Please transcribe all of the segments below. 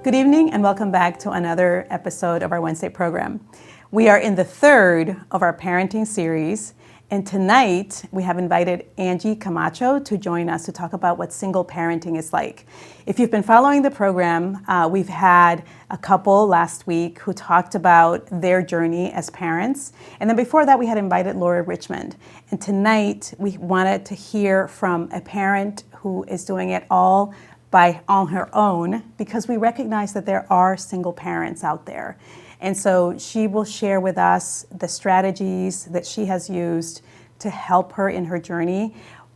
Good evening and welcome back to another episode of our Wednesday program. We are in the third of our parenting series, and tonight we have invited Angie Camacho to join us to talk about what single parenting is like. If you've been following the program, we've had a couple last week who talked about their journey as parents, and then before that we had invited Laura Richmond. And tonight we wanted to hear from a parent who is doing it all on her own, because we recognize that there are single parents out there. And so she will share with us the strategies that she has used to help her in her journey,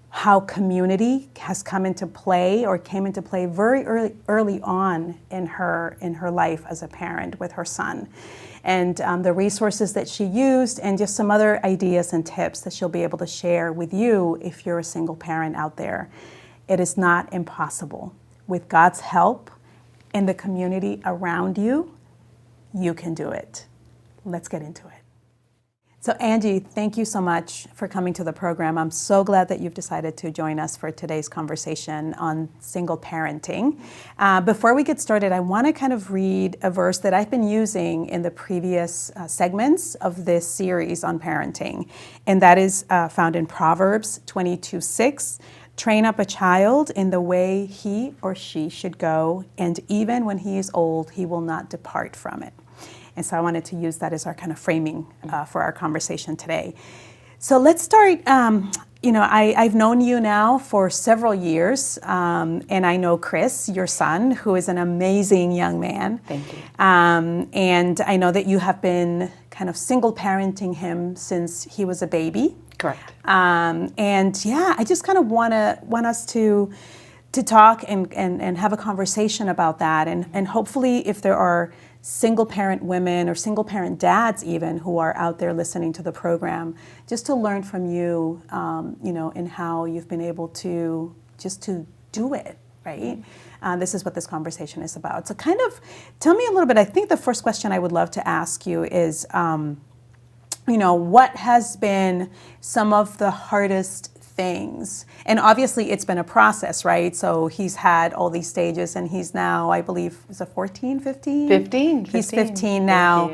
how community has come into play or came into play very early on in her life as a parent with her son, and the resources that she used, and just some other ideas and tips that she'll be able to share with you if you're a single parent out there. It is not impossible. With God's help and the community around you, you can do it. Let's get into it. So Angie, thank you so much for coming to the program. I'm so glad that you've decided to join us for today's conversation on single parenting. Before we get started, I want to kind of read a verse that I've been using in the previous segments of this series on parenting, and that is found in Proverbs 22:6. Train up a child in the way he or she should go, and even when he is old, he will not depart from it. And so I wanted to use that as our kind of framing for our conversation today. So let's start. I've known you now for several years, and I know Chris, your son, who is an amazing young man. Thank you. And I know that you have been kind of single parenting him since he was a baby. Correct. I just kind of want us to talk and have a conversation about that, and hopefully if there are single parent women or single parent dads even who are out there listening to the program, just to learn from you, and how you've been able to do it, right? This is what this conversation is about. So kind of tell me a little bit. I think the first question I would love to ask you is, what has been some of the hardest things? And obviously it's been a process, right? So he's had all these stages, and he's now, I believe, is it 14, 15? 15. He's 15 now.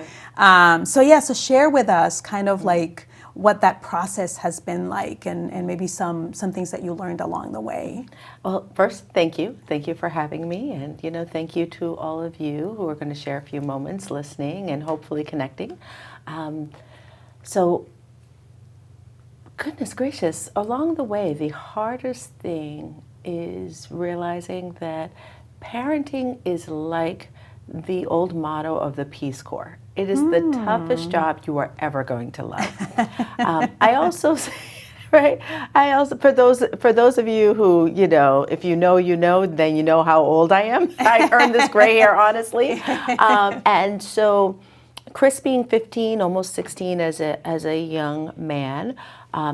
So share with us kind of like what that process has been like, and maybe some things that you learned along the way. Well, first, thank you. Thank you for having me. And, thank you to all of you who are going to share a few moments listening and hopefully connecting. So, goodness gracious, along the way, the hardest thing is realizing that parenting is like the old motto of the Peace Corps. It is the toughest job you are ever going to love. I also say, right? For those of you who, if you know, then you know how old I am. I earned this gray hair, honestly. And so Chris being 15, almost 16 as a young man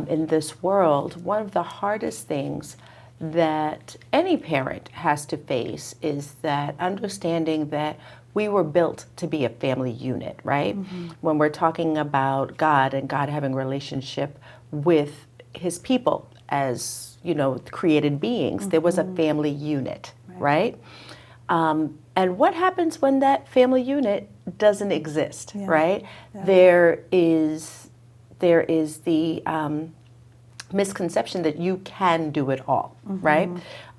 in this world, one of the hardest things that any parent has to face is that understanding that we were built to be a family unit, right? Mm-hmm. When we're talking about God and God having a relationship with his people as, created beings, mm-hmm. There was a family unit, right? And what happens when that family unit doesn't exist, right? Yeah. There is the misconception that you can do it all, mm-hmm. right?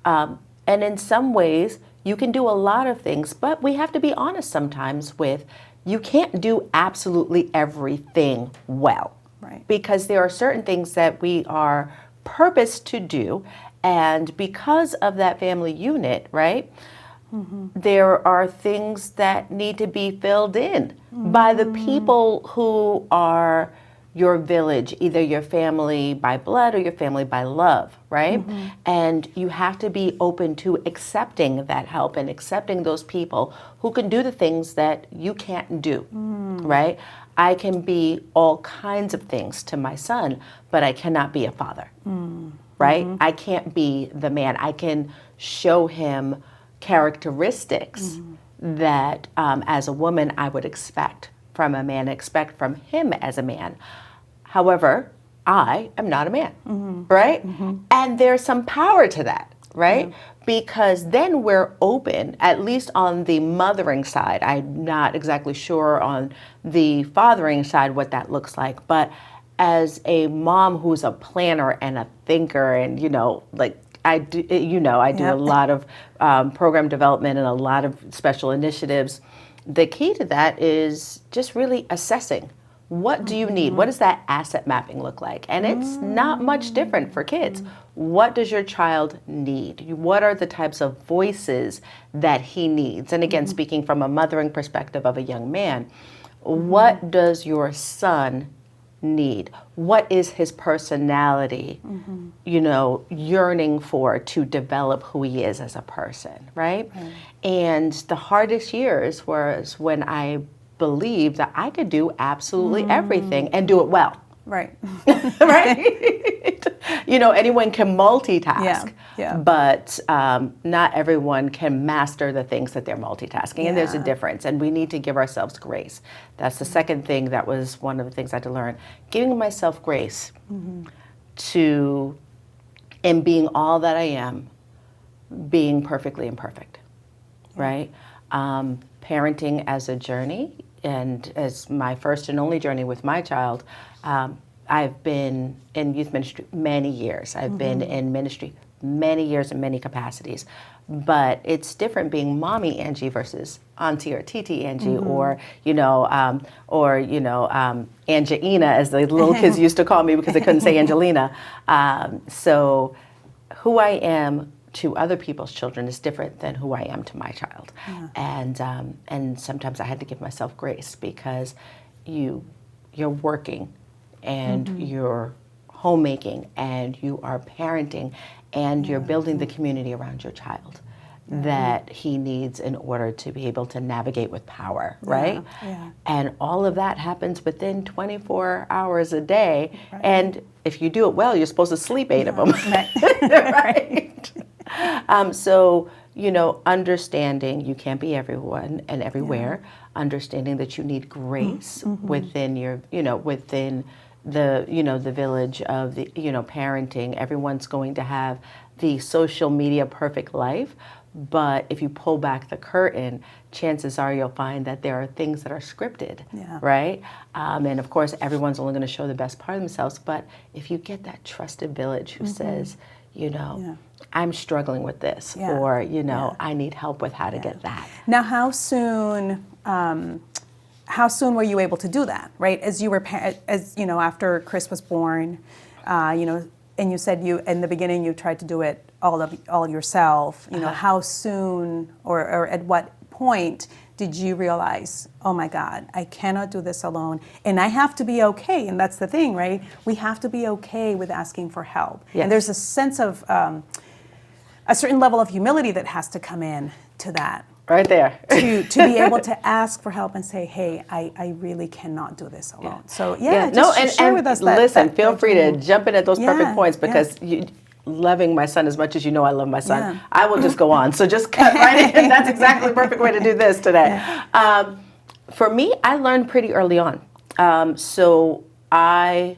And in some ways, you can do a lot of things, but we have to be honest sometimes with, you can't do absolutely everything well, right? Because there are certain things that we are purposed to do, and because of that family unit, right? Mm-hmm. There are things that need to be filled in mm-hmm. by the people who are your village, either your family by blood or your family by love, right? Mm-hmm. And you have to be open to accepting that help and accepting those people who can do the things that you can't do, right? I can be all kinds of things to my son, but I cannot be a father, right? Mm-hmm. I can't be the man. I can show him characteristics that as a woman I would expect from a man, expect from him as a man. However, I am not a man, right? Mm-hmm. And there's some power to that, right? Because then we're open, at least on the mothering side. I'm not exactly sure on the fathering side what that looks like, but as a mom who's a planner and a thinker, and like I do, I do a lot of program development and a lot of special initiatives. The key to that is just really assessing. What do you need? What does that asset mapping look like? And it's not much different for kids. What does your child need? What are the types of voices that he needs? And again, speaking from a mothering perspective of a young man, what does your son need? What is his personality, yearning for to develop who he is as a person, right? And the hardest years was when I believed that I could do absolutely everything and do it well. Right. Right? Anyone can multitask, but not everyone can master the things that they're multitasking, and there's a difference, and we need to give ourselves grace. That's the second thing that was one of the things I had to learn. Giving myself grace to, and being all that I am, being perfectly imperfect, right? Parenting as a journey, and as my first and only journey with my child, I've been in youth ministry many years. I've been in ministry many years in many capacities. But it's different being mommy Angie versus auntie or titi Angie, or Angelina, as the little kids used to call me because they couldn't say Angelina. So who I am to other people's children is different than who I am to my child. And sometimes I had to give myself grace, because you're working and you're homemaking and you are parenting and you're building the community around your child that he needs in order to be able to navigate with power, right? And all of that happens within 24 hours a day. And if you do it well, you're supposed to sleep 8 of them. Right? So, understanding you can't be everyone and everywhere, understanding that you need grace within your, within the, the village of the, parenting. Everyone's going to have the social media perfect life. But if you pull back the curtain, chances are you'll find that there are things that are scripted, right? And of course, everyone's only going to show the best part of themselves. But if you get that trusted village who says, I'm struggling with this, or, I need help with how to get that. Now, how soon were you able to do that, right? As you were, after Chris was born, and you said in the beginning you tried to do it all yourself. How soon or at what point did you realize, oh my God, I cannot do this alone, and I have to be okay? And that's the thing, right? We have to be okay with asking for help. And there's a sense of a certain level of humility that has to come in to that. Right there. to be able to ask for help and say, hey, I really cannot do this alone. So share with us that. Listen, feel free to jump in at those perfect points, because loving my son as much as I love my son, I will just go on. So just cut right in. That's exactly the perfect way to do this today. For me, I learned pretty early on. So I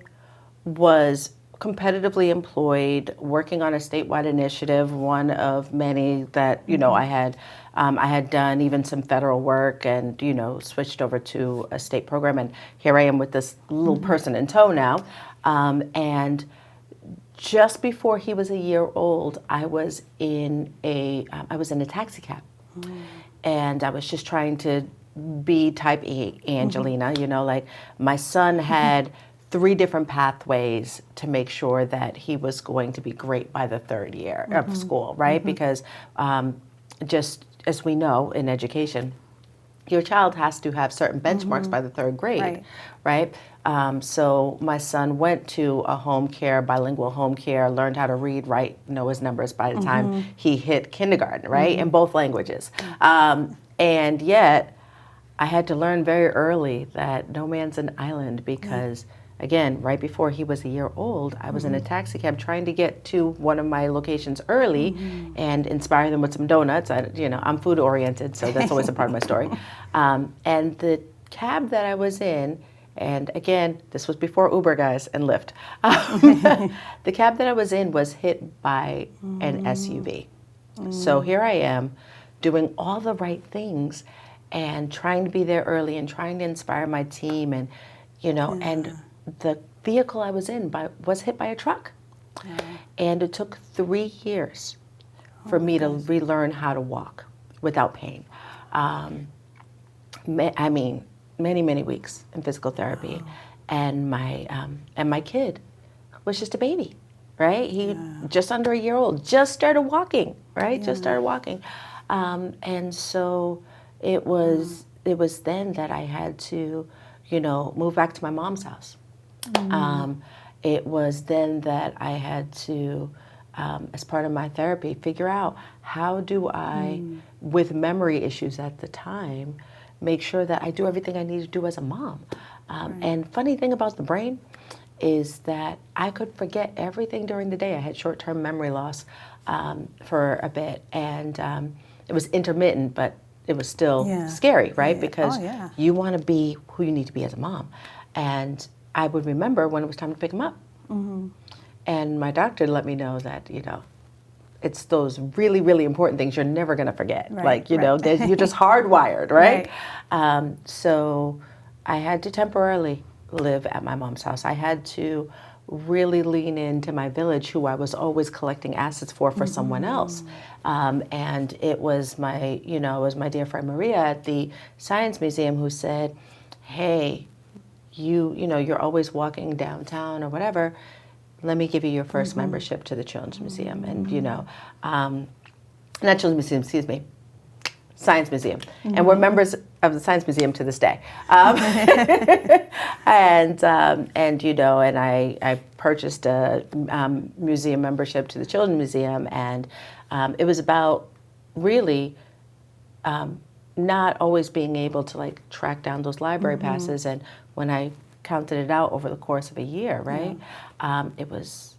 was competitively employed, working on a statewide initiative, one of many that I had done even some federal work, and switched over to a state program, and here I am with this little person in tow now. And just before he was a year old, I was in a taxi cab, and I was just trying to be type E Angelina. Like my son had 3 different pathways to make sure that he was going to be great by the 3rd year of school, right? Because just as we know in education, your child has to have certain benchmarks by the 3rd grade, right? So my son went to a home care, bilingual home care, learned how to read, write, know his numbers by the time he hit kindergarten, right? In both languages. And yet I had to learn very early that no man's an island, because again, right before he was a year old, I was in a taxi cab trying to get to one of my locations early and inspire them with some donuts. I'm food oriented, so that's always a part of my story. And the cab that I was in, And again, this was before Uber, guys, and Lyft. The cab that I was in was hit by an SUV. So here I am doing all the right things and trying to be there early and trying to inspire my team, and and the vehicle I was in was hit by a truck. And it took 3 years for me to relearn how to walk without pain. I mean, many weeks in physical therapy, and my kid was just a baby, right? He just under a year old, just started walking, right? Just started walking, and so it was then that I had to, move back to my mom's house. It was then that I had to, as part of my therapy, figure out how do I, with memory issues at the time, make sure that I do everything I need to do as a mom. And funny thing about the brain is that I could forget everything during the day. I had short-term memory loss for a bit, and it was intermittent, but it was still scary, right? Because you want to be who you need to be as a mom. And I would remember when it was time to pick him up. And my doctor let me know that, it's those really, really important things you're never going to forget. You're just hardwired, right? So I had to temporarily live at my mom's house. I had to really lean into my village, who I was always collecting assets for someone else. And it was my dear friend Maria at the Science Museum who said, hey, you're always walking downtown or whatever. Let me give you your first membership to the Children's Museum. And, not Children's Museum, excuse me, Science Museum. And we're members of the Science Museum to this day. And I purchased a museum membership to the Children's Museum. And it was about really not always being able to track down those library passes. And when I counted it out over the course of a year, right? It was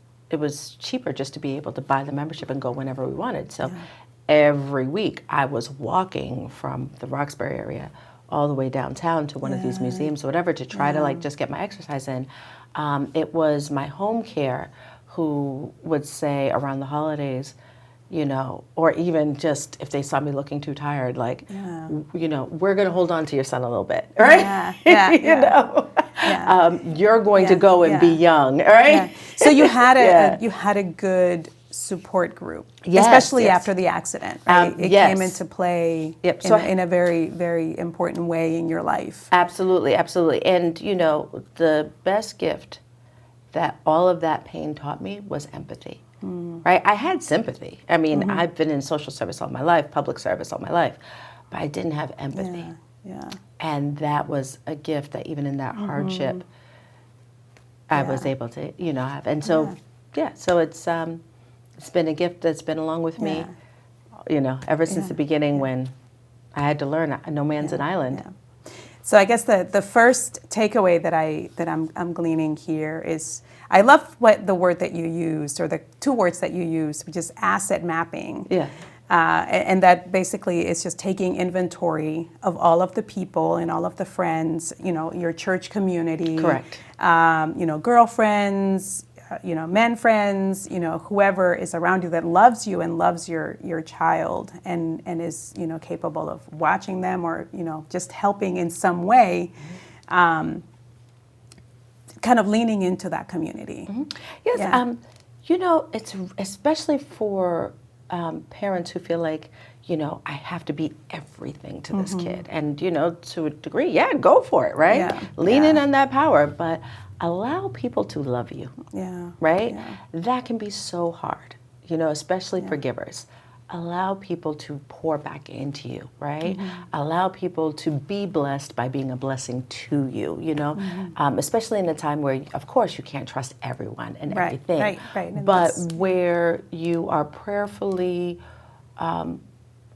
cheaper just to be able to buy the membership and go whenever we wanted. So every week I was walking from the Roxbury area all the way downtown to one of these museums or whatever to try to just get my exercise in. It was my home care who would say around the holidays, or even just if they saw me looking too tired, we're going to hold on to your son a little bit, right? You're going to go and be young, right? So you had a good support group, especially after the accident, right? It came into play in a very, very important way in your life. Absolutely. And, the best gift that all of that pain taught me was empathy. Right? I had sympathy. I mean, I've been in social service all my life, public service all my life, but I didn't have empathy. And that was a gift that even in that hardship, I was able to, have. And so, so it's been a gift that's been along with me, ever since the beginning when I had to learn no man's an island. So I guess the first takeaway that I'm gleaning here is, I love what the word that you used, or the 2 words that you used, which is asset mapping. And that basically is just taking inventory of all of the people and all of the friends, your church community. Correct. Girlfriends, men friends, whoever is around you that loves you and loves your child and is, capable of watching them or, just helping in some way. Kind of leaning into that community. Yes, it's especially for parents who feel like, I have to be everything to this kid. And, to a degree, go for it, right? Lean in on that power, but allow people to love you, right? That can be so hard, especially for givers. Allow people to pour back into you, right? Allow people to be blessed by being a blessing to you, especially in a time where, of course, you can't trust everyone and everything. But where you are prayerfully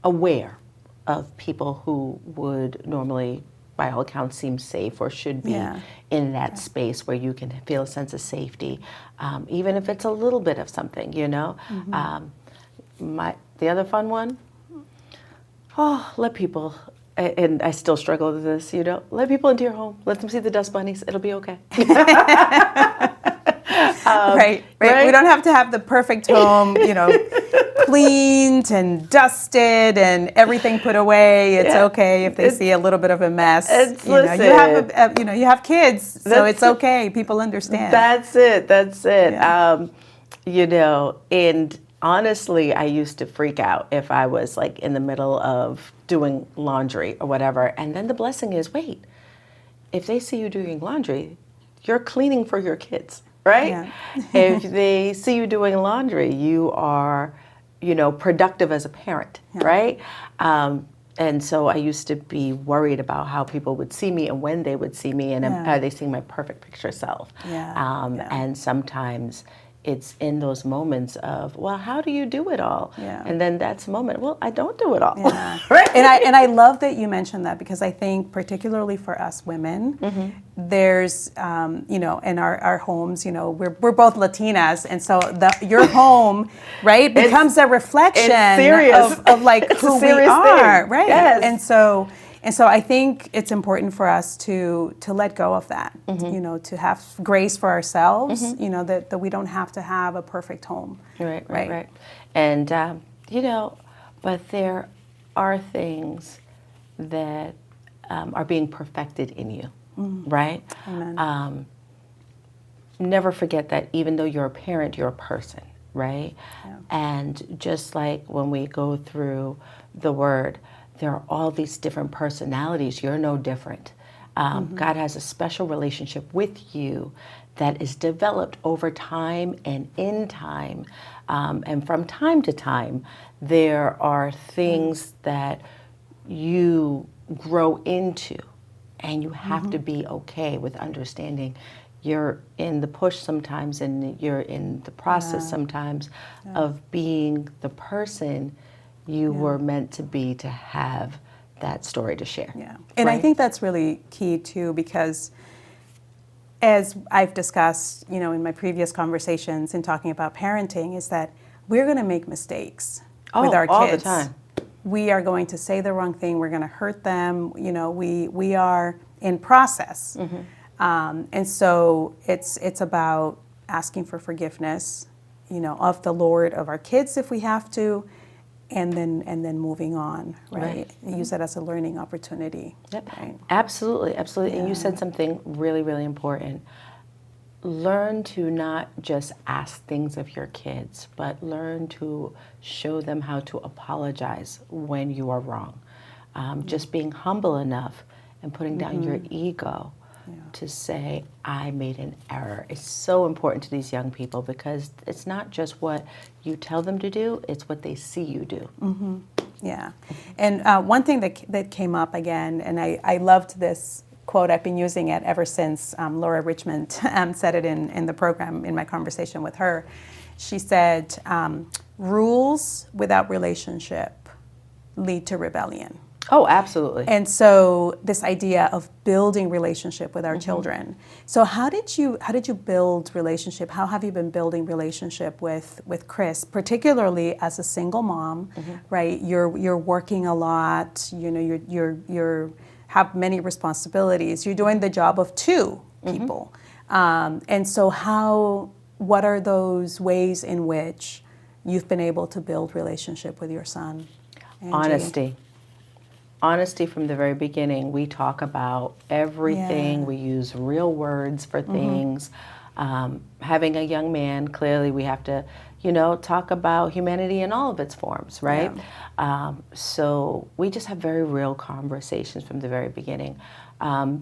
aware of people who would normally, by all accounts, seem safe or should be in that space where you can feel a sense of safety, even if it's a little bit of something, The other fun one, let people and I still struggle with this, let people into your home. Let them see the dust bunnies. It'll be okay. Right. We don't have to have the perfect home, cleaned and dusted and everything put away. It's okay if they see a little bit of a mess. You have kids, so it's okay. People understand. That's it. Yeah. And honestly, I used to freak out if I was like in the middle of doing laundry or whatever. And then the blessing is, wait, if they see you doing laundry, you're cleaning for your kids, right? Yeah. If they see you doing laundry, you are, productive as a parent, right? And so I used to be worried about how people would see me and when they would see me, and are they seeing my perfect picture self? And sometimes it's in those moments of, well, how do you do it all? Yeah. And then that's a moment, well, I don't do it all. Yeah. Right? And I love that you mentioned that, because I think particularly for us women, there's, in our homes, we're both Latinas, and so your home, right, becomes a reflection of like who we are, right? Yes. And so I think it's important for us to let go of that, to have grace for ourselves, that we don't have to have a perfect home. Right. And, but there are things that are being perfected in you, right? Amen. Never forget that even though you're a parent, you're a person, right? Yeah. And just like when we go through the Word, there are all these different personalities. You're no different. God has a special relationship with you that is developed over time and in time. And from time to time, there are things that you grow into, and you have to be okay with understanding you're in the push sometimes, and you're in the process sometimes of being the person you were meant to be, to have that story to share. Yeah. And I think that's really key too, because as I've discussed, in my previous conversations in talking about parenting, is that we're going to make mistakes with our kids. All the time. We are going to say the wrong thing. We're going to hurt them. We are in process. And so it's about asking for forgiveness, of the Lord, of our kids if we have to, and then moving on, right? Use that as a learning opportunity. Yep. Right? Absolutely. Yeah. And you said something really, really important. Learn to not just ask things of your kids, but learn to show them how to apologize when you are wrong. Just being humble enough and putting down your ego to say, I made an error. It's so important to these young people, because it's not just what you tell them to do, it's what they see you do. Yeah. And one thing that came up again, and I loved this quote, I've been using it ever since Laura Richmond said it in the program, in my conversation with her. She said, rules without relationship lead to rebellion. Oh, absolutely. And so this idea of building relationship with our children. So how did you build relationship? How have you been building relationship with Chris, particularly as a single mom, right? You're working a lot, you're have many responsibilities. You're doing the job of two people. And so what are those ways in which you've been able to build relationship with your son, Angie? Honesty from the very beginning. We talk about everything. We use real words for things. Having a young man, clearly we have to, talk about humanity in all of its forms, right? So we just have very real conversations from the very beginning.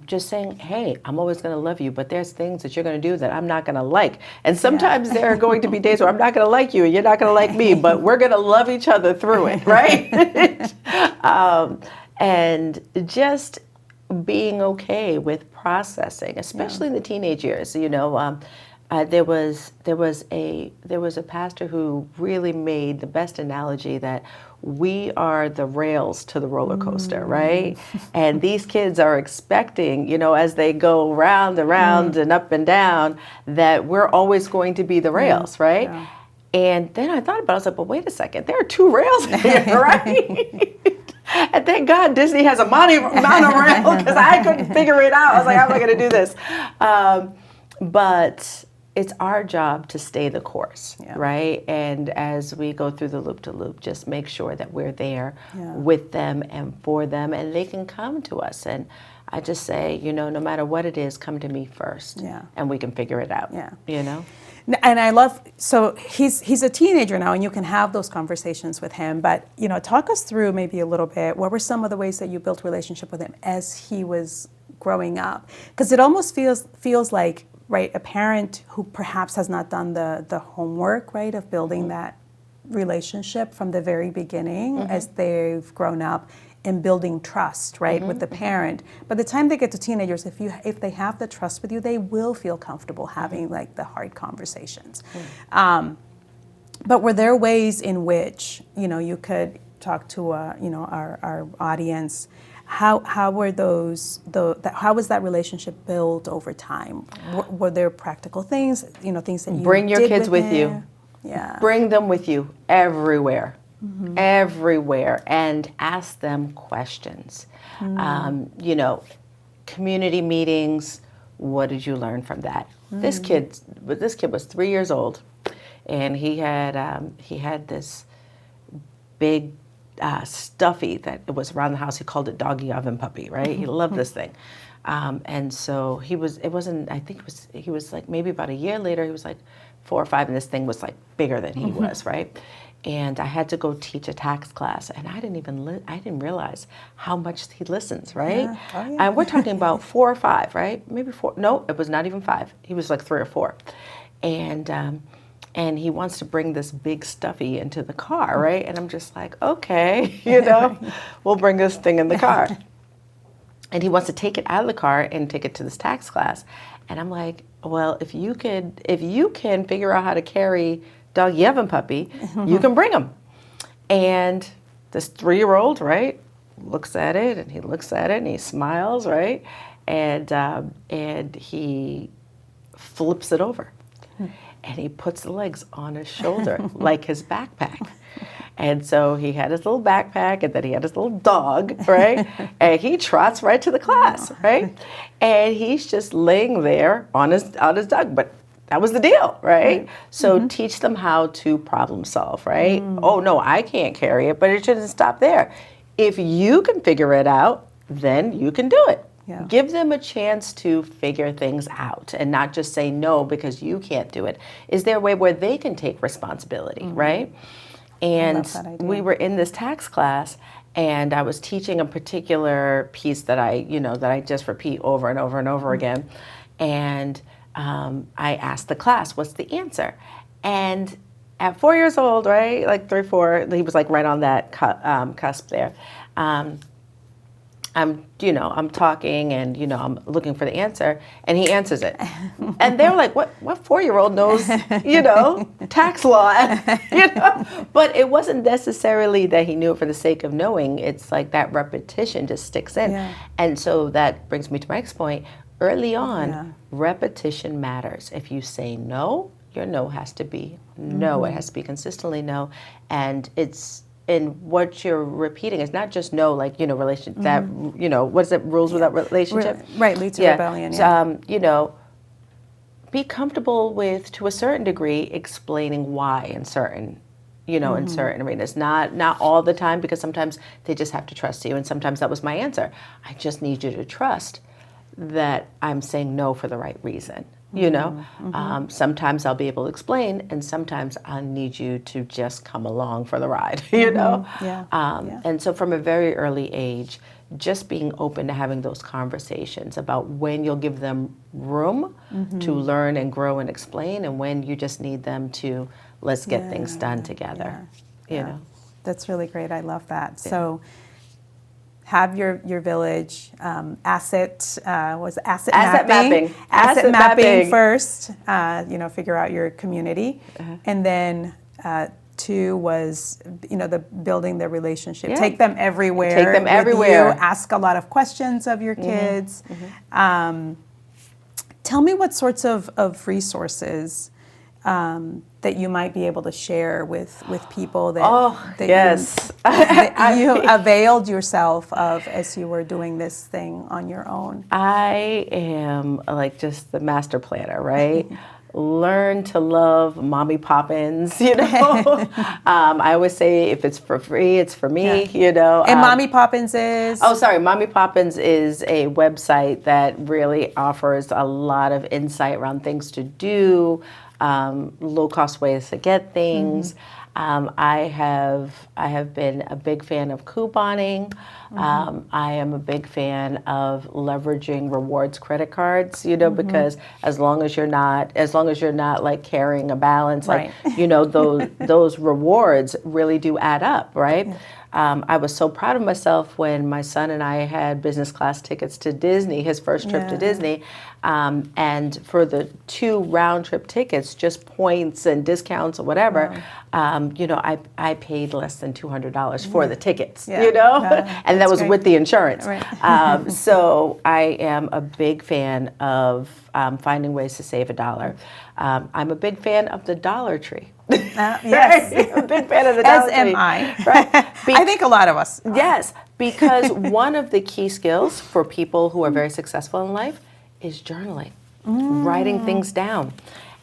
Just saying, hey, I'm always going to love you, but there's things that you're going to do that I'm not going to like. And sometimes there are going to be days where I'm not going to like you and you're not going to like me, but we're going to love each other through it, right? And just being okay with processing, especially in the teenage years. There was a pastor who really made the best analogy that we are the rails to the roller coaster, right? And these kids are expecting, as they go round and round and up and down, that we're always going to be the rails, right? And then I thought about it, I was like, well, wait a second, there are two rails here, right? And thank God Disney has a monorail because I couldn't figure it out. I was like, how am I going to do this? But it's our job to stay the course, right? And as we go through the loop-to-loop, just make sure that we're there with them and for them, and they can come to us. And I just say, no matter what it is, come to me first, and we can figure it out, And I love, so he's a teenager now, and you can have those conversations with him, but, talk us through maybe a little bit, what were some of the ways that you built relationship with him as he was growing up? Because it almost feels like, right, a parent who perhaps has not done the homework, right, of building that relationship from the very beginning as they've grown up and building trust, right, with the parent. By the time they get to teenagers, if they have the trust with you, they will feel comfortable having like the hard conversations. But were there ways in which, you could talk to, our audience? How were how was that relationship built over time? Were there practical things, things that you bring your did kids with you? Yeah. Bring them with you everywhere, everywhere, and ask them questions. Community meetings. What did you learn from that? This kid was 3 years old, and he had this big stuffy that was around the house. He called it doggy oven puppy, right? He loved this thing. And so he was like maybe about a year later, he was like 4 or 5, and this thing was like bigger than he was, right? And I had to go teach a tax class, and I didn't realize how much he listens, right? Yeah. Oh, yeah. And we're talking about 4 or 5, right? Maybe 4. No, it was not even 5. He was like 3 or 4. And he wants to bring this big stuffy into the car, right? And I'm just like, okay, we'll bring this thing in the car. And he wants to take it out of the car and take it to this tax class. And I'm like, well, if you can figure out how to carry doggy oven puppy, you can bring him. And this 3-year-old, right, looks at it, and he looks at it, and he smiles, right? And he flips it over. And he puts the legs on his shoulder like his backpack. And so he had his little backpack, and then he had his little dog, right? And he trots right to the class, right? And he's just laying there on his dog, but that was the deal, right? So teach them how to problem solve, right? Oh, no, I can't carry it, but it shouldn't stop there. If you can figure it out, then you can do it. Yeah. Give them a chance to figure things out and not just say no because you can't do it. Is there a way where they can take responsibility, right? And we were in this tax class, and I was teaching a particular piece that I just repeat over and over and over again. And I asked the class, what's the answer? And at 4 years old, right, like 3, 4, he was like right on that cusp there. I'm talking, and I'm looking for the answer, and he answers it. And they were like, what 4-year-old knows, tax law, But it wasn't necessarily that he knew it for the sake of knowing. It's like that repetition just sticks in. Yeah. And so that brings me to my next point. Early on, repetition matters. If you say no, your no has to be no. It has to be consistently no. And what you're repeating is not just no, like, relation, that, what is it, rules without relationship? Right, lead to rebellion, be comfortable with, to a certain degree, explaining why in certain, in certain arenas. Not all the time, because sometimes they just have to trust you, and sometimes that was my answer. I just need you to trust that I'm saying no for the right reason. Sometimes I'll be able to explain, and sometimes I need you to just come along for the ride, And so from a very early age, just being open to having those conversations about when you'll give them room to learn and grow and explain, and when you just need them to, let's get things done together, That's really great. I love that. Yeah. So have your village asset mapping first. Figure out your community, and then 2 was the building the relationship. Yeah. Take them everywhere. Take them everywhere. You. Ask a lot of questions of your kids. Tell me what sorts of resources that you might be able to share with people that, yes. that you availed yourself of as you were doing this thing on your own? I am like just the master planner, right? Learn to love Mommy Poppins, you know. I always say if it's for free, it's for me, you know. And Mommy Poppins is? Oh, sorry. Mommy Poppins is a website that really offers a lot of insight around things to do, low-cost ways to get things. I have been a big fan of couponing. I am a big fan of leveraging rewards credit cards, you know, because as long as you're not like carrying a balance, like, you know, those rewards really do add up, right? I was so proud of myself when my son and I had business class tickets to Disney, his first trip to Disney. And for the 2 round trip tickets, just points and discounts or whatever, you know, I paid less than $200 for the tickets, you know, and that was with the insurance. So I am a big fan of finding ways to save $1. I'm a big fan of the Dollar Tree. Yes. I'm a big fan of the Dollar Tree. As am I. Right? I think a lot of us are. Yes, because one of the key skills for people who are very successful in life is journaling, writing things down.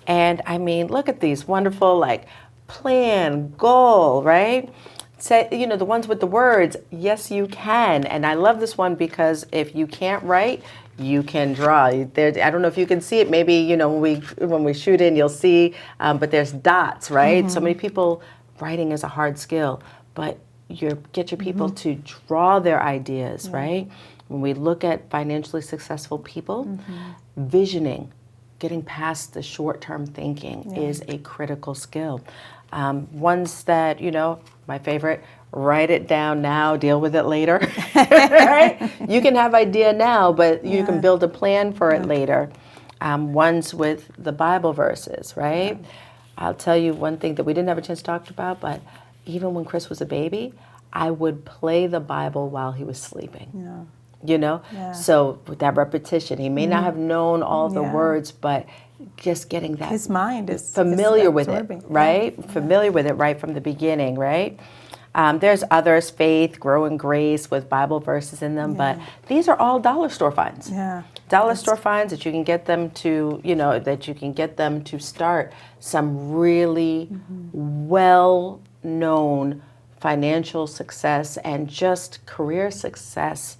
And I mean, look at these wonderful, like, plan, goal, right? Say, you know, the ones with the words, yes, you can. And I love this one because if you can't write, you can draw. There, I don't know if you can see it. Maybe, you know, when we shoot in, you'll see, but there's dots, right? So many people, writing is a hard skill, but get your people to draw their ideas, right? When we look at financially successful people, visioning, getting past the short-term thinking is a critical skill. Ones that, you know, my favorite, write it down now, deal with it later, right? You can have idea now, but you can build a plan for it later. Ones with the Bible verses, right? I'll tell you one thing that we didn't have a chance to talk about, but even when Chris was a baby, I would play the Bible while he was sleeping. You know? So with that repetition, he may not have known all the words, but just getting that. His mind is familiar with it, right? Familiar with it right from the beginning, right? There's others, faith, grow in grace with Bible verses in them, but these are all dollar store finds. Dollar store finds that you can get them to, you know, that you can get them to start some really well-known financial success and just career success,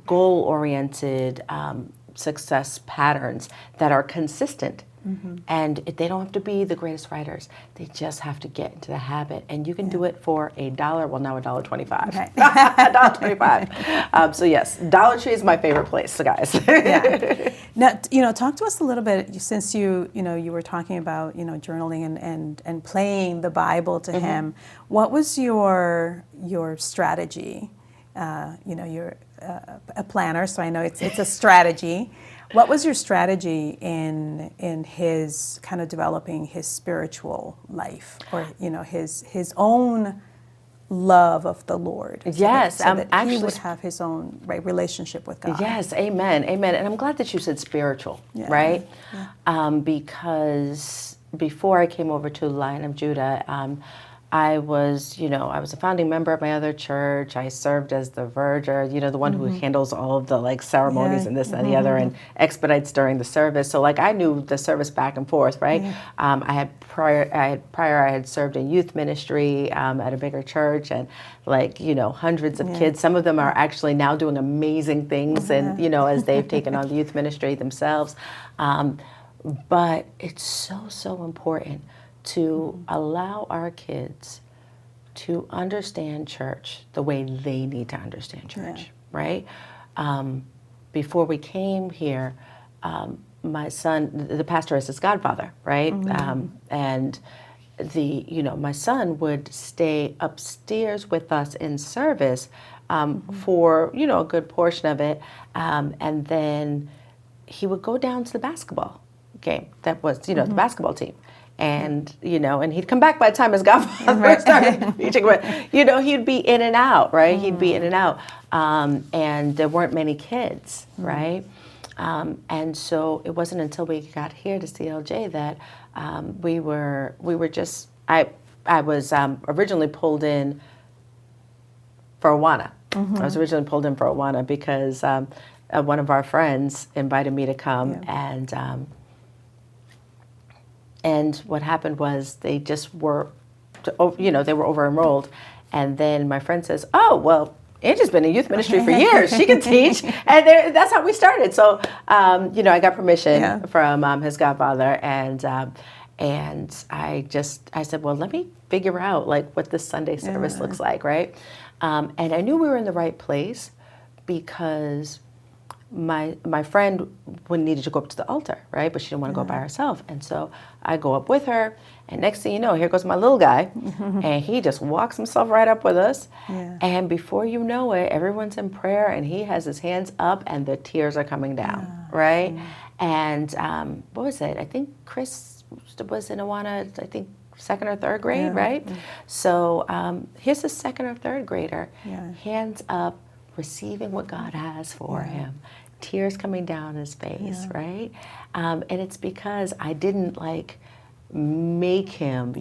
goal-oriented success patterns that are consistent. And they don't have to be the greatest writers. They just have to get into the habit. And you can do it for $1, well, now $1.25. Okay. $1.25. So yes, Dollar Tree is my favorite place, guys. Now, you know, talk to us a little bit, since you were talking about, you know, journaling and playing the Bible to him. What was your strategy? You know, you're a planner, so I know it's a strategy. What was your strategy in his kind of developing his spiritual life, or, you know, his own love of the Lord? Yes, so that he would have his own relationship with God. Yes, amen, amen. And I'm glad that you said spiritual, right? Because before I came over to Lion of Judah, I was a founding member of my other church. I served as the verger, you know, the one who handles all of the like ceremonies and this and the other and expedites during the service. So like I knew the service back and forth, right? I had served in youth ministry at a bigger church, and like, you know, hundreds of kids. Some of them are actually now doing amazing things, and you know, as they've taken on the youth ministry themselves. But it's so important to allow our kids to understand church the way they need to understand church, right? Before we came here, my son, the pastor is his godfather, right? And my son would stay upstairs with us in service for, you know, a good portion of it. And then he would go down to the basketball game. That was, you know, the basketball team. And, you know, and he'd come back by the time his godfather started preaching, but, you know, he'd be in and out, right? He'd be in and out. And there weren't many kids, right? And so it wasn't until we got here to CLJ that I was originally pulled in for Awana. I was originally pulled in for Awana because one of our friends invited me to come, and what happened was they just were, they were over enrolled, and then my friend says, "Oh, well, Angie's been in youth ministry for years. She can teach," and that's how we started. So, I got permission from his godfather, and I said, well, let me figure out like what this Sunday service looks like, right? And I knew we were in the right place because my friend needed to go up to the altar, right? But she didn't want to go by herself. And so I go up with her, and next thing you know, here goes my little guy, and he just walks himself right up with us. Yeah. And before you know it, everyone's in prayer, and he has his hands up, and the tears are coming down, right? And what was it? I think Chris was in Awana, I think, second or third grade, right? So here's a second or third grader, hands up, receiving what God has for him, tears coming down his face, right? And it's because I didn't like make him,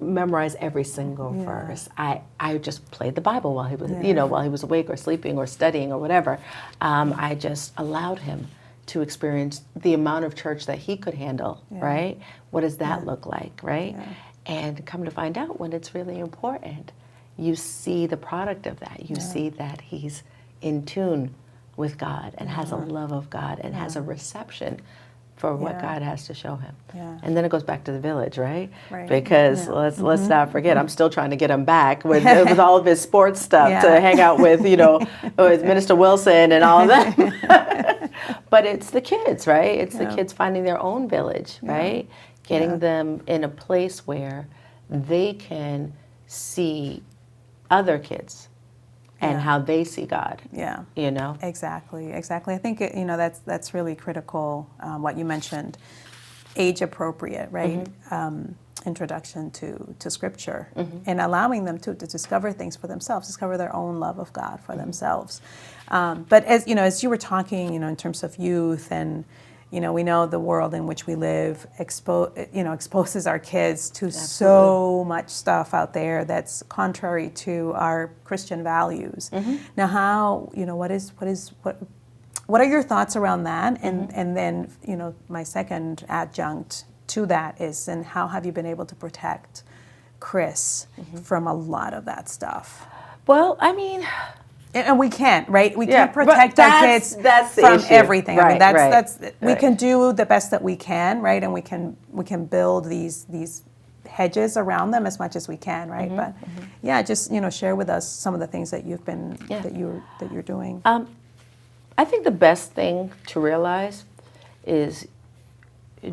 memorize every single verse. I just played the Bible while he was, while he was awake or sleeping or studying or whatever. I just allowed him to experience the amount of church that he could handle, right? What does that look like, right? And come to find out, when it's really important, you see the product of that. You see that he's in tune with God and has a love of God and has a reception for what God has to show him. And then it goes back to the village, right? Because let's not forget, I'm still trying to get him back with all of his sports stuff to hang out with, with Minister Wilson and all of that. But it's the kids, right? It's the kids finding their own village, right? Getting them in a place where they can see other kids and how they see God. Exactly. I think that's really critical. What you mentioned, age appropriate, right? Introduction to Scripture, and allowing them to discover things for themselves, discover their own love of God for themselves. But as you were talking, in terms of youth, and we know the world in which we live exposes our kids to so much stuff out there that's contrary to our Christian values. Now, how what are your thoughts around that? And then my second adjunct to that is, and how have you been able to protect Chris from a lot of that stuff? Well, I mean, and we can't, right? We can't protect our kids from everything. Right, I mean, that's we can do the best that we can, right? And we can build these hedges around them as much as we can, right? But just share with us some of the things that you've been that you're doing. I think the best thing to realize is,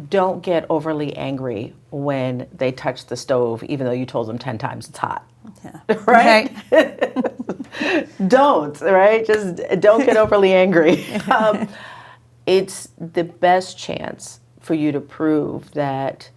don't get overly angry when they touch the stove, even though you told them 10 times it's hot. Right? Don't, right? Just don't get overly angry. It's the best chance for you to prove that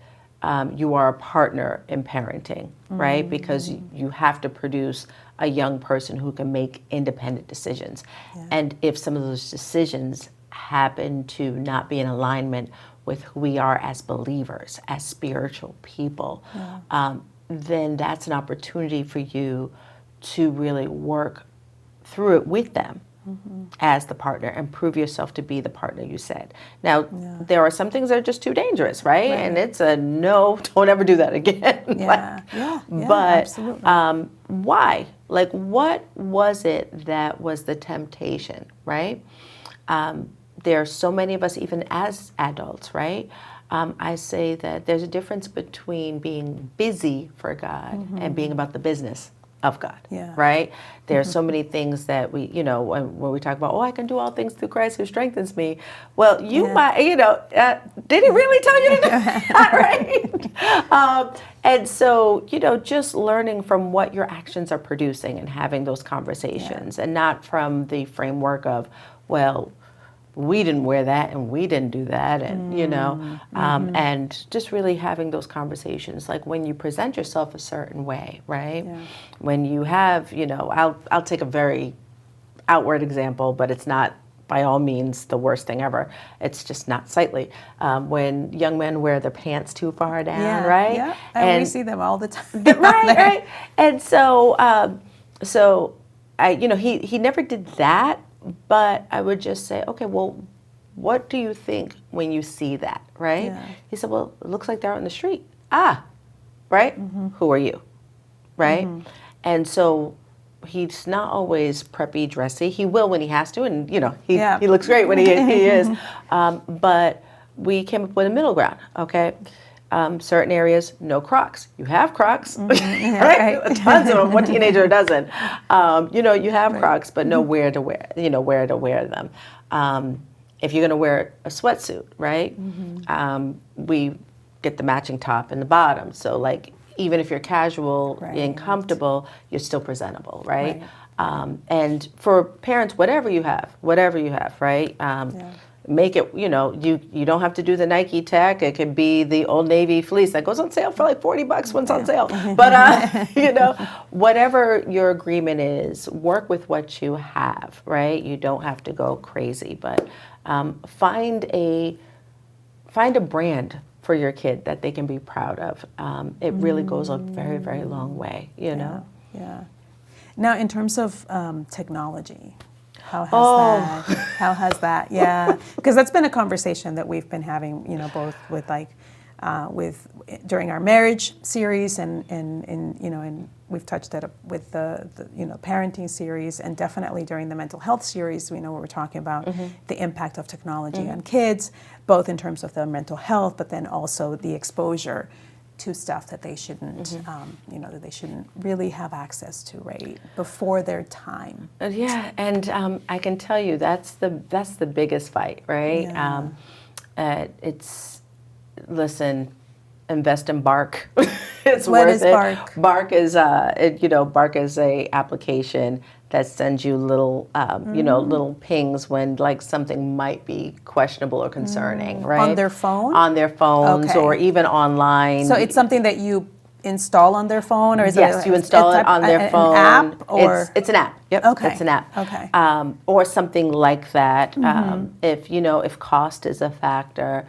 you are a partner in parenting, right? Because you have to produce a young person who can make independent decisions. And if some of those decisions happen to not be in alignment with who we are as believers, as spiritual people, then that's an opportunity for you to really work through it with them as the partner and prove yourself to be the partner you said. Now, there are some things that are just too dangerous, right? And it's a no, don't ever do that again. But absolutely. Why? Like, what was it that was the temptation, right? There are so many of us, even as adults, right? I say that there's a difference between being busy for God and being about the business of God, right? There are so many things that we, when we talk about, I can do all things through Christ who strengthens me. Well, you might, did he really tell you to do that, right? And so, just learning from what your actions are producing and having those conversations and not from the framework of, well, we didn't wear that and we didn't do that, and and just really having those conversations, like when you present yourself a certain way, right? When you have, I'll take a very outward example, but it's not by all means the worst thing ever. It's just not sightly. When young men wear their pants too far down, right? Yeah, and we see them all the time. Right. And so, he never did that, but I would just say, okay, well, what do you think when you see that, right? Yeah. He said, well, it looks like they're out in the street. Ah, right? Who are you, right? And so he's not always preppy, dressy. He will when he has to, and he looks great when he is. But we came up with a middle ground. Okay, certain areas, no Crocs. You have Crocs, right? Tons of them. What teenager doesn't? You have Crocs, but know where to wear. Where to wear them. If you're going to wear a sweatsuit, right? We get the matching top and the bottom. So like, even if you're casual and comfortable, you're still presentable, right? And for parents, whatever you have, right? Make it, you don't have to do the Nike Tech. It could be the Old Navy fleece that goes on sale for like $40 when it's on sale. But, whatever your agreement is, work with what you have, right? You don't have to go crazy, but find a brand for your kid that they can be proud of. It really goes a very, very long way, know? Yeah. Now, in terms of technology, how has that? Yeah, because that's been a conversation that we've been having, both with during our marriage series and we've touched it with the parenting series, and definitely during the mental health series, we know we're talking about the impact of technology on kids, both in terms of their mental health, but then also the exposure to stuff that they shouldn't, that they shouldn't really have access to, right, before their time. Yeah, and I can tell you that's the biggest fight, right? Yeah. Listen, invest in Bark. It's what worth is it. Bark? Bark is Bark is a application that sends you little little pings when like something might be questionable or concerning, right? On their phone? On their phones, or even online. So it's something that you install on their phone, or is yes, you install it on their phone. An app, or it's an app. Yep, okay. It's an app. Okay. Or something like that. If cost is a factor.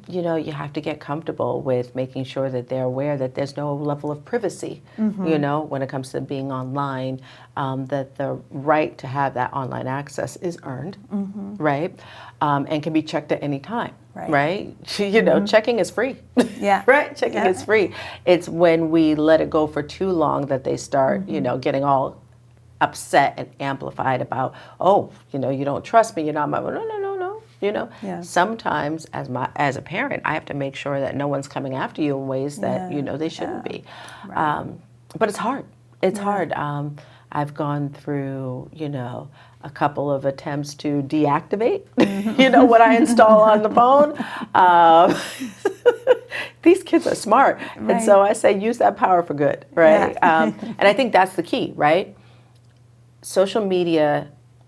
You have to get comfortable with making sure that they're aware that there's no level of privacy, when it comes to being online, that the right to have that online access is earned, right? And can be checked at any time, right? Checking is free. Yeah. Right? Checking is free. It's when we let it go for too long that they start, getting all upset and amplified about, you don't trust me, you're not my, no. Sometimes as a parent, I have to make sure that no one's coming after you in ways that they shouldn't be. Right. But it's hard. It's hard. I've gone through a couple of attempts to deactivate what I install on the phone. These kids are smart, and so I say use that power for good, right? And I think that's the key, right? Social media,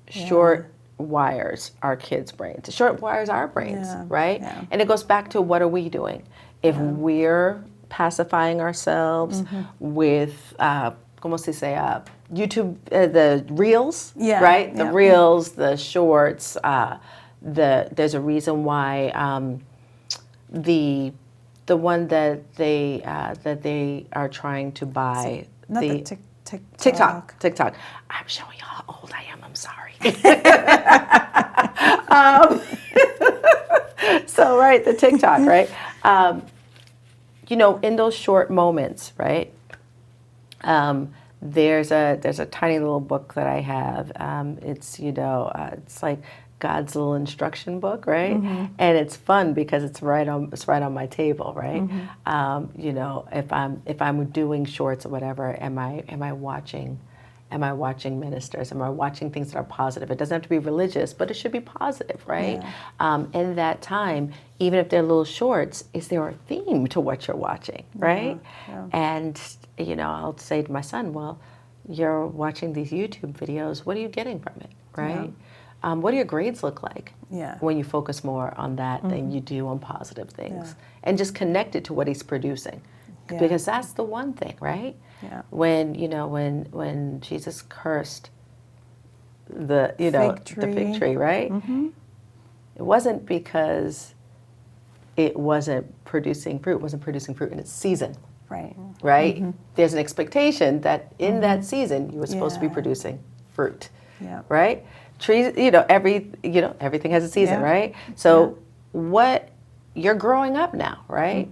short wires our kids' brains. Short wires our brains, right? Yeah. And it goes back to what are we doing? If we're pacifying ourselves with, ¿cómo se dice? YouTube, the reels, right? The reels, the shorts. There's a reason why the one that they are trying to buy. TikTok. I'm showing you how old I am. I'm sorry. So the TikTok, right? In those short moments, right? There's a tiny little book that I have. It's it's like God's little instruction book, right? And it's fun because it's right on my table, right? If I'm doing shorts or whatever, am I watching ministers? Am I watching things that are positive? It doesn't have to be religious, but it should be positive, right? Yeah. In that time, even if they're little shorts, is there a theme to what you're watching, right? Yeah. And I'll say to my son, well, you're watching these YouTube videos. What are you getting from it, right? Yeah. What do your grades look like when you focus more on that than you do on positive things? And just connect it to what he's producing. Because that's the one thing, right? Yeah. When Jesus cursed the the fig tree, right? Mm-hmm. It wasn't because it wasn't producing fruit. It wasn't producing fruit in its season. Right. Right? Mm-hmm. There's an expectation that in that season you were supposed to be Yeah. producing fruit. Yeah. Right? Trees, everything has a season, Yeah. right? So what you're growing up now, right?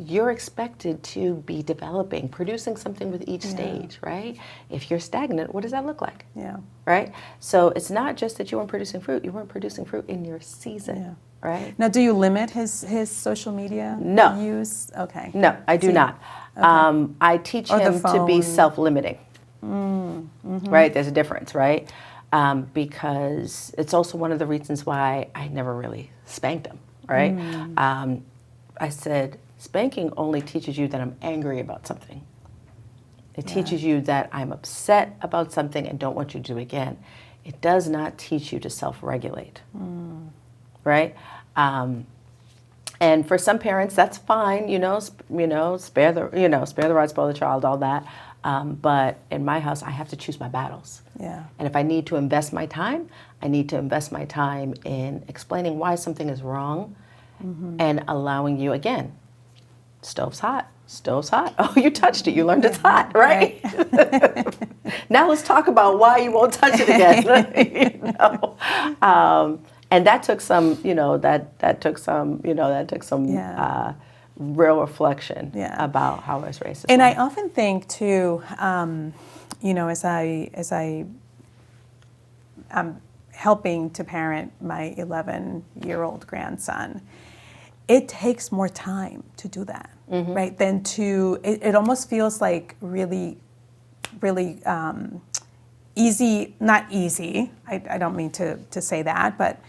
You're expected to be developing, producing something with each stage, right? If you're stagnant, what does that look like? Yeah. Right? So it's not just that you weren't producing fruit, you weren't producing fruit in your season. Yeah. Right? Now, do you limit his social media No. use? Okay. No, I do not. Okay. I teach Or the him to be phone. self-limiting. Right? There's a difference, right? Because it's also one of the reasons why I never really spanked him, right? I said, spanking only teaches you that I'm angry about something. It teaches you that I'm upset about something and don't want you to do it again. It does not teach you to self-regulate, right? And for some parents, that's fine, spare the rod, spoil the child, all that. But in my house, I have to choose my battles. Yeah. And if I need to invest my time, I need to invest my time in explaining why something is wrong and allowing you, again, stove's hot. Stove's hot. Oh, you touched it. You learned it's hot, right? Now let's talk about why you won't touch it again. And that took some, that took some real reflection about how I was raised. And I often think too, as I am helping to parent my 11-year-old grandson, it takes more time to do that, right? Than it almost feels like really, really easy, not easy, I don't mean to say that, but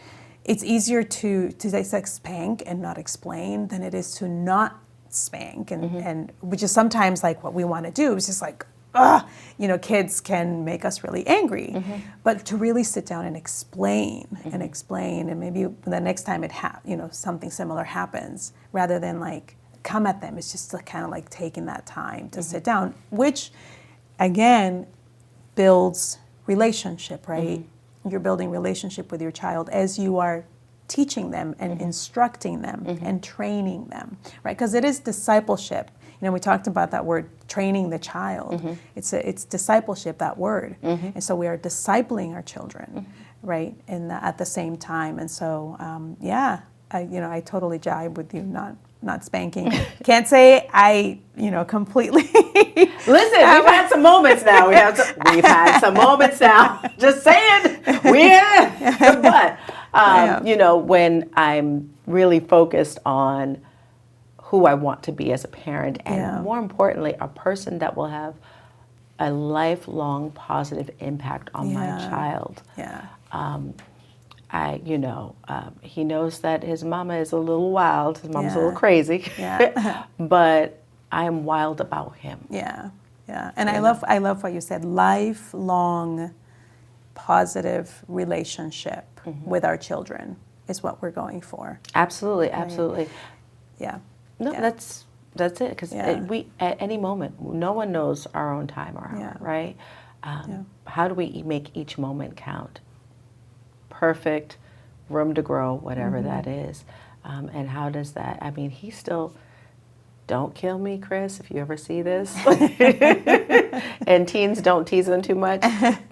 it's easier to say spank and not explain than it is to not spank, and which is sometimes like what we want to do. It's just like, kids can make us really angry, but to really sit down and explain, and maybe the next time something similar happens, rather than like come at them, it's just kind of like taking that time to sit down, which again builds relationship, right? You're building relationship with your child as you are teaching them and instructing them and training them, right? Because it is discipleship. We talked about that word, training the child. It's discipleship, that word. And so we are discipling our children, right? And at the same time. And so, I totally jive with you, not spanking. Can't say I, completely. Listen, we've had some moments now. We've had some moments now. Just saying, but when I'm really focused on who I want to be as a parent, and more importantly, a person that will have a lifelong positive impact on my child. He knows that his mama is a little wild. His mama's a little crazy. But I am wild about him. And I love what you said. Lifelong positive relationship with our children is what we're going for. Absolutely, absolutely. No, Yeah. that's it. Because we, at any moment, no one knows our own time or hour, right? How do we make each moment count? Perfect, room to grow, whatever that is. And how does that, he's still, don't kill me, Chris, if you ever see this. And teens, don't tease them too much.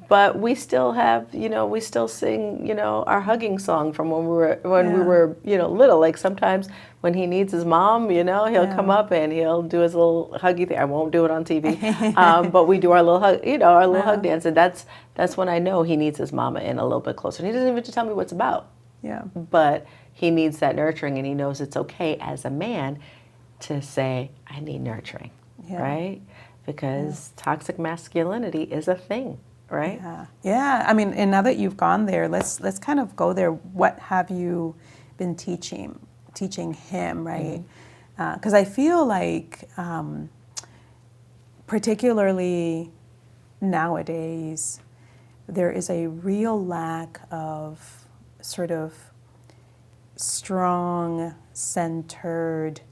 But we still have, we still sing, our hugging song from when we were little. Like sometimes when he needs his mom, he'll come up and he'll do his little huggy thing. I won't do it on TV, but we do our little hug, our little hug dance, and that's when I know he needs his mama in a little bit closer. And he doesn't even tell me what it's about. But he needs that nurturing, and he knows it's okay as a man to say, I need nurturing, right? Because toxic masculinity is a thing. Right? And now that you've gone there, let's kind of go there. What have you been teaching him, right? Because I feel like, particularly nowadays, there is a real lack of sort of strong, centered,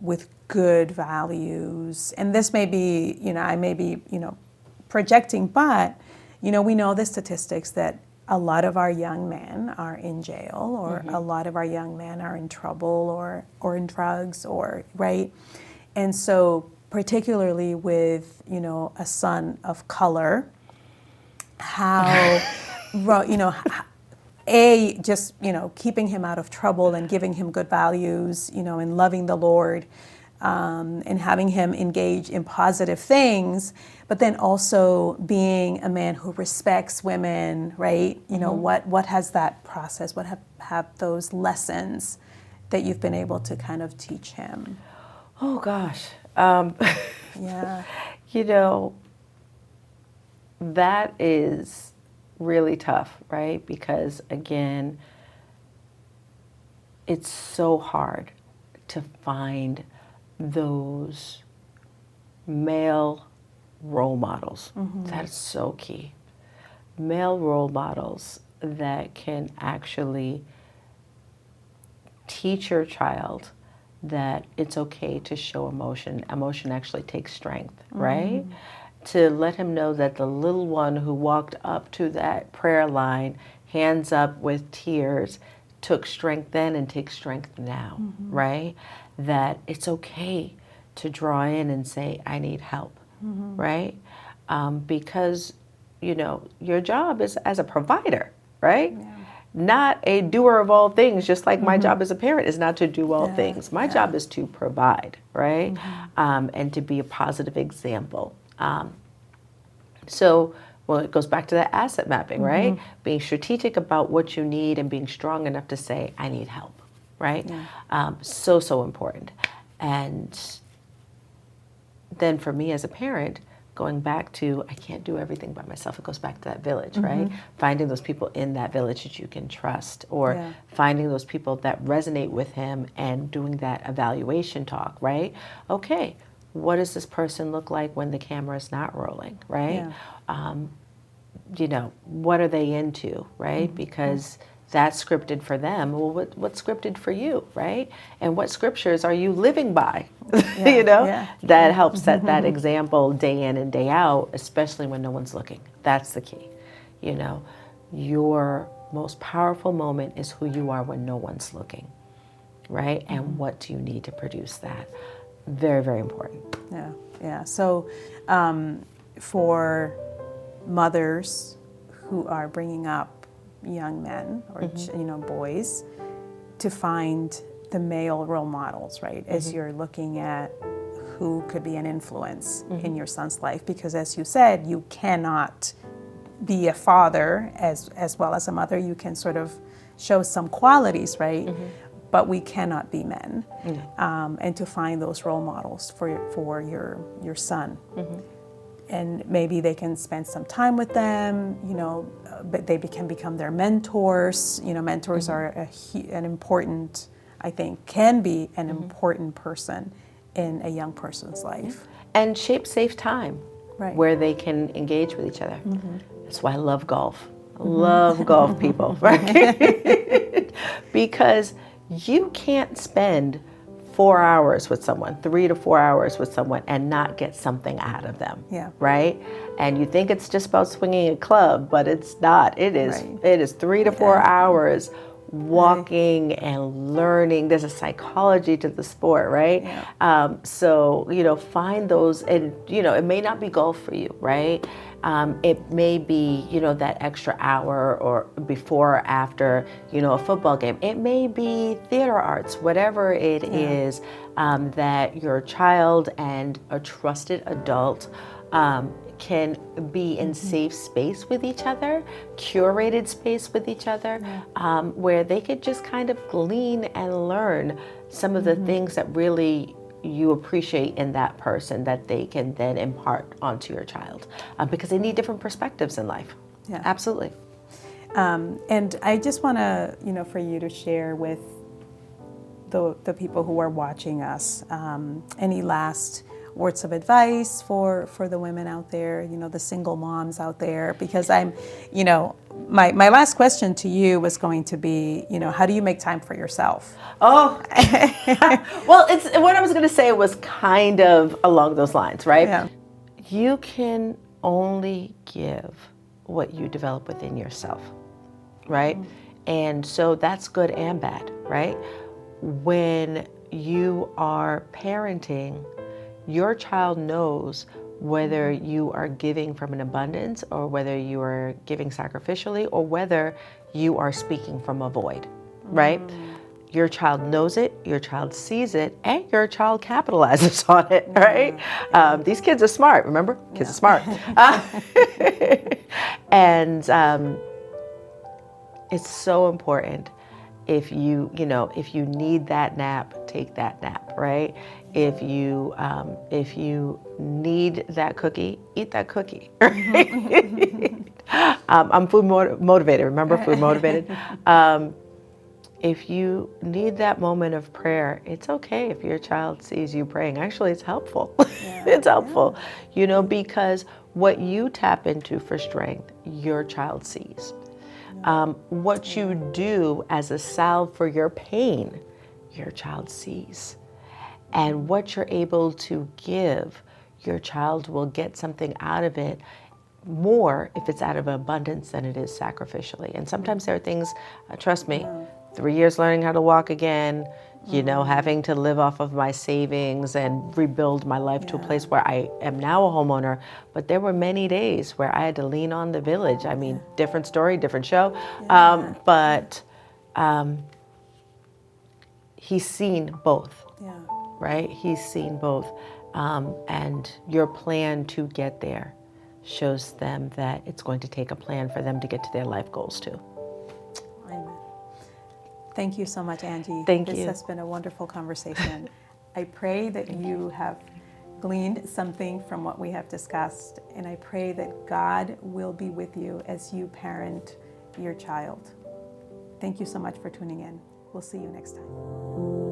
with good values. And this may be, I may be, projecting, but, we know the statistics that a lot of our young men are in jail, or a lot of our young men are in trouble or in drugs, or, right? And so particularly with, a son of color, how, just, keeping him out of trouble and giving him good values, and loving the Lord, and having him engage in positive things, but then also being a man who respects women, right? What has that process, what have those lessons that you've been able to kind of teach him? Oh, gosh. Yeah. That is really tough, right? Because again, it's so hard to find those male role models. That is so key. Male role models that can actually teach your child that it's okay to show emotion. Emotion actually takes strength, right? To let him know that the little one who walked up to that prayer line, hands up with tears, took strength then and takes strength now, right? That it's okay to draw in and say, I need help, right? Because, your job is as a provider, right? Yeah. Not a doer of all things, just like my job as a parent is not to do all things. My job is to provide, right? And to be a positive example. So, it goes back to that asset mapping, right? Being strategic about what you need and being strong enough to say, I need help, right? Yeah. So important. And then for me as a parent, going back to, I can't do everything by myself. It goes back to that village, right? Finding those people in that village that you can trust, or finding those people that resonate with him and doing that evaluation talk, right? Okay, what does this person look like when the camera is not rolling, right? Yeah. What are they into, right? Because that's scripted for them. Well, what's scripted for you, right? And what scriptures are you living by? That helps set that example day in and day out, especially when no one's looking. That's the key. Your most powerful moment is who you are when no one's looking, right? And what do you need to produce that? Very, very important. Yeah. So for mothers who are bringing up young men or boys, to find the male role models, right? As you're looking at who could be an influence in your son's life, because as you said, you cannot be a father as well as a mother. You can sort of show some qualities, right? But we cannot be men. And to find those role models for your son. And maybe they can spend some time with them, but they can become their mentors. Mentors are an important, I think, can be an important person in a young person's life. And shape safe time where they can engage with each other. That's why I love golf. I love golf, people, right? Because you can't spend 4 hours with someone, 3 to 4 hours with someone, and not get something out of them, right? And you think it's just about swinging a club, but it's not. It is. It is 3 to 4 hours walking and learning. There's a psychology to the sport, right? So find those, and it may not be golf for you, right? It may be, that extra hour or before or after, a football game. It may be theater arts, whatever it is that your child and a trusted adult can be in safe space with each other, curated space with each other, where they could just kind of glean and learn some of the things that really you appreciate in that person that they can then impart onto your child, because they need different perspectives in life. Yeah, absolutely. And I just want to, for you to share with the people who are watching us, any last words of advice for the women out there, the single moms out there, because I'm, my last question to you was going to be, how do you make time for yourself? Oh, well, it's what I was going to say was kind of along those lines, right? Yeah. You can only give what you develop within yourself, right? And so that's good and bad, right? When you are parenting, your child knows whether you are giving from an abundance or whether you are giving sacrificially or whether you are speaking from a void, right? Your child knows it, your child sees it, and your child capitalizes on it, right? These kids are smart, remember? Kids are smart. And it's so important. If you need that nap, take that nap, right? If you need that cookie, eat that cookie. Right? I'm food motivated. Remember, food motivated. If you need that moment of prayer, it's okay if your child sees you praying. Actually, it's helpful. It's helpful, because what you tap into for strength, your child sees. What you do as a salve for your pain, your child sees. And what you're able to give, your child will get something out of it more if it's out of abundance than it is sacrificially. And sometimes there are things, trust me, 3 years learning how to walk again, having to live off of my savings and rebuild my life to a place where I am now a homeowner. But there were many days where I had to lean on the village. I mean, different story, different show. But he's seen both, right? He's seen both. And your plan to get there shows them that it's going to take a plan for them to get to their life goals too. Amen. Thank you so much, Angie. Thank you. This has been a wonderful conversation. I pray that you have gleaned something from what we have discussed, and I pray that God will be with you as you parent your child. Thank you so much for tuning in. We'll see you next time.